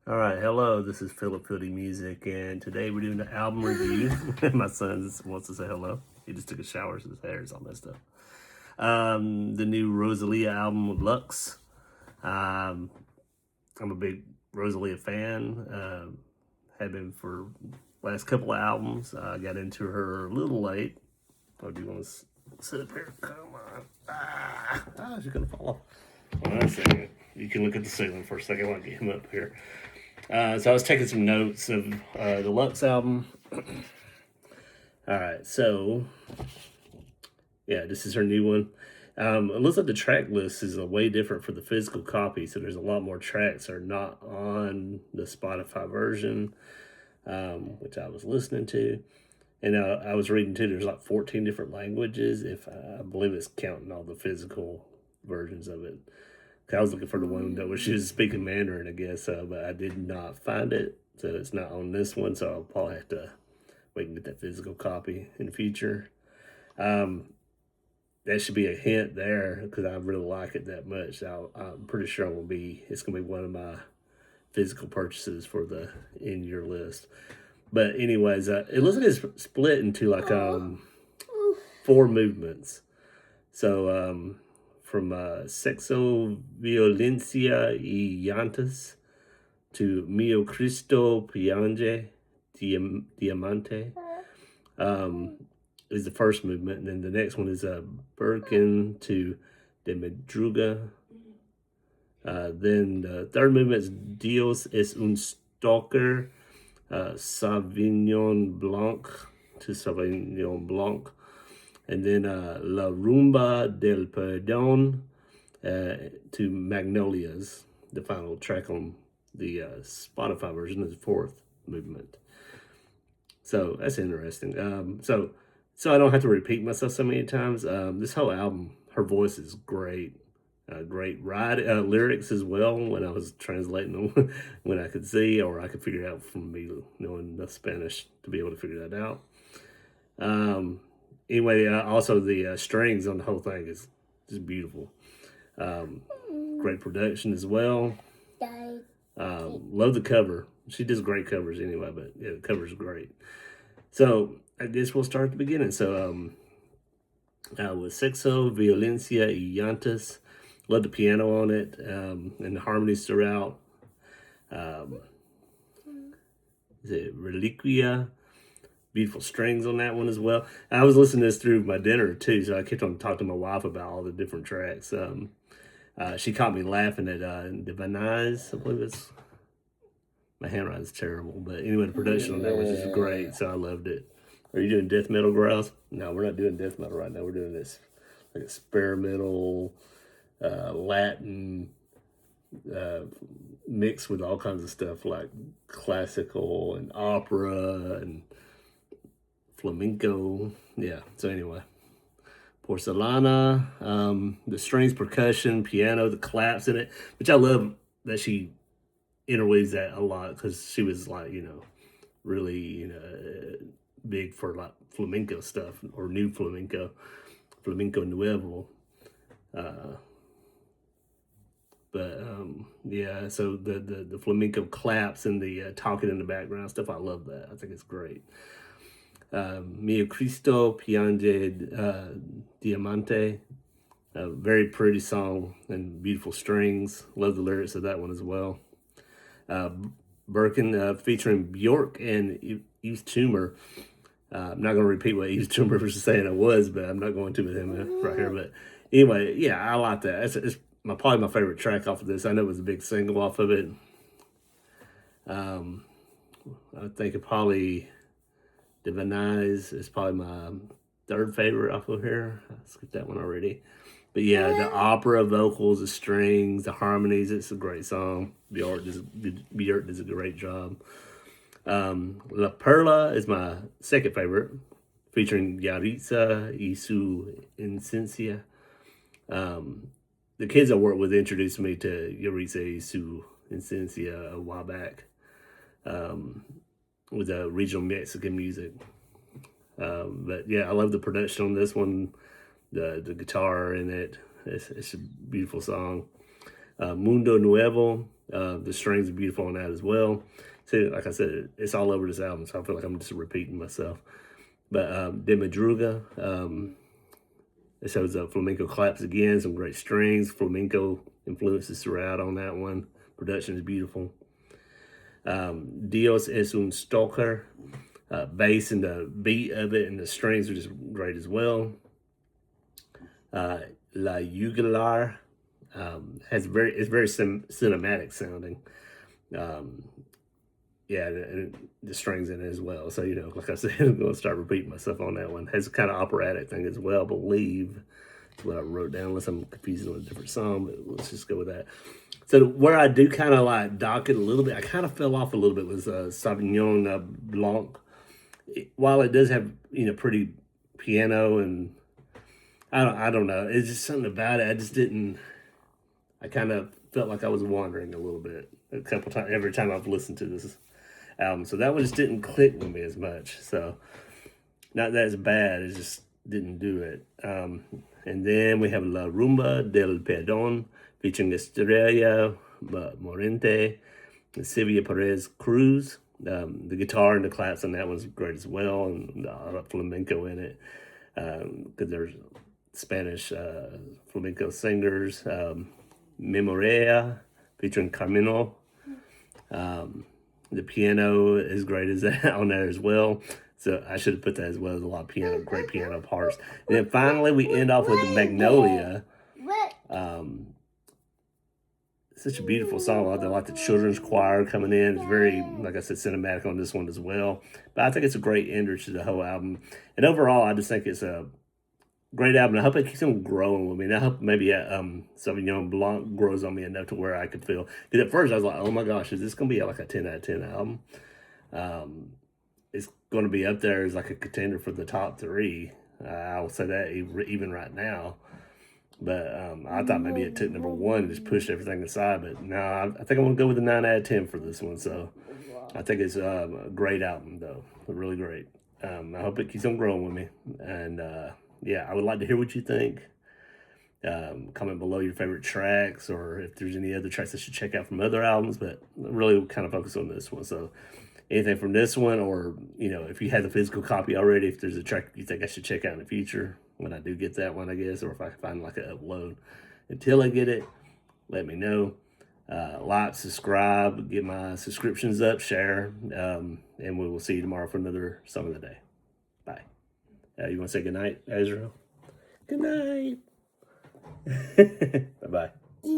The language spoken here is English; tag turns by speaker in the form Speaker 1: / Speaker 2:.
Speaker 1: All right, hello. This is Philip Fieldy Music, and today we're doing the album review. My son wants to say hello. He just took a shower, so his hair is all messed up. The new ROSALÍA album with LUX. Um, I'm a big ROSALÍA fan. Have been for last couple of albums. I got into her a little late. Oh, do you want to sit up here? Come on. She's gonna fall off. Hold on a second. You can look at the ceiling for a second while I get him up here. So I was taking some notes of the LUX album. All right, so yeah, this is her new one. It looks like the track list is way different for the physical copy, so there's a lot more tracks that are not on the Spotify version, which I was listening to. And I was reading too, there's like 14 different languages, if I believe it's counting all the physical versions of it. I was looking for the one that was she was speaking Mandarin, I guess, but I did not find it, so it's not on this one. So I'll probably have to wait and get that physical copy in the future. That should be a hint there because I really like it that much. I'm pretty sure it's gonna be one of my physical purchases for the in your list. But anyways, it looks like it's split into like 4 movements. So from Sexo Violencia y Llantas to Mio Cristo Piange Diamante is the first movement. And then the next one is Birkin to De Madruga. Then the third movement is Dios es un stalker, Sauvignon Blanc to Sauvignon Blanc. And then La Rumba del Perdón to Magnolias, the final track on the Spotify version is the 4th movement. So that's interesting. So I don't have to repeat myself so many times. This whole album, her voice is great. Great lyrics as well when I was translating them when I could see or I could figure it out from me knowing enough Spanish to be able to figure that out. Anyway, also the strings on the whole thing is just beautiful. Great production as well. Love the cover. She does great covers anyway, but yeah, the cover's great. So I guess we'll start at the beginning. So with Sexo, Violencia y Llantas. Love the piano on it and the harmonies throughout. Is it Reliquia? Beautiful strings on that one as well. I was listening to this through my dinner too, so I kept on talking to my wife about all the different tracks. She caught me laughing at the Vanaz, I believe it's. My handwriting's terrible, but anyway, the production on that was just great, so I loved it. Are you doing death metal, Grouse? No, we're not doing death metal right now. We're doing this like experimental Latin mixed with all kinds of stuff like classical and opera and flamenco. Yeah, so anyway, Porcelana, the strings, percussion, piano, the claps in it, which I love that she interweaves that a lot because she was like, really, big for like flamenco stuff or new flamenco nuevo. Yeah, so the flamenco claps and the talking in the background stuff, I love that. I think it's great. Mio Cristo Piange Diamante, a very pretty song and beautiful strings. Love the lyrics of that one as well. Birkin featuring Bjork and Yves Tumor. I'm not going to repeat what Yves Tumor was saying I was, but I'm not going to with him right here. But anyway, yeah, I like that. It's probably my favorite track off of this. I know it was a big single off of it. I think it probably Divinize is probably my 3rd favorite off of here. I skipped that one already. But yeah, the opera vocals, the strings, the harmonies, it's a great song. Björk does a great job. La Perla is my 2nd favorite, featuring Yaritza y su Inocencia. The kids I work with introduced me to Yaritza y su Inocencia a while back with regional Mexican music. But yeah, I love the production on this one, the guitar in it. It's a beautiful song. Mundo Nuevo The strings are beautiful on that as well. So, like I said, it's all over this album, so I feel like I'm just repeating myself. But De Madruga, it shows up flamenco claps again, some great strings, flamenco influences throughout on that one. Production is beautiful. Dios es un stalker, bass and the beat of it and the strings are just great as well. La Jugular it's very cinematic sounding. Yeah, and the strings in it as well. So, like I said, I'm going to start repeating myself on that one. Has a kind of operatic thing as well, I believe. That's what I wrote down, unless I'm confusing on a different song, but let's just go with that. So where I do kind of like dock it a little bit, I kind of fell off a little bit, was Sauvignon Blanc. While it does have, pretty piano and I don't know. It's just something about it. I kind of felt like I was wandering a little bit a couple times every time I've listened to this album. So that one just didn't click with me as much. So not that it's bad, it just didn't do it. And then we have La Rumba del Perdón featuring Estrella Morente and Silvia Perez Cruz. The guitar and the claps on that one's great as well, and the flamenco in it, because there's Spanish flamenco singers. Memoria featuring Carmino. The piano is great as that on there as well. So I should have put that as well. As a lot of great piano parts. And then finally we end off with the Magnolia. Such a beautiful song. I like the children's choir coming in. It's very, like I said, cinematic on this one as well. But I think it's a great ender to the whole album. And overall, I just think it's a great album. I hope it keeps on growing with me. And I hope maybe Sauvignon Blanc grows on me enough to where I could feel. Because at first I was like, oh my gosh, is this going to be like a 10 out of 10 album? It's going to be up there as like a contender for the top 3. I'll say that even right now. But I thought maybe it took number 1 and just pushed everything aside. But no, I think I'm going to go with a 9 out of 10 for this one. So I think it's a great album, though. Really great. I hope it keeps on growing with me. And yeah, I would like to hear what you think. Comment below your favorite tracks, or if there's any other tracks I should check out from other albums. But really kind of focus on this one. So anything from this one, or if you have the physical copy already, if there's a track you think I should check out in the future when I do get that one, I guess, or if I can find like an upload. Until I get it, let me know. Like, subscribe, get my subscriptions up, share, and we will see you tomorrow for another Song of the Day. Bye. You want to say good night, Ezra? Good night. Bye-bye.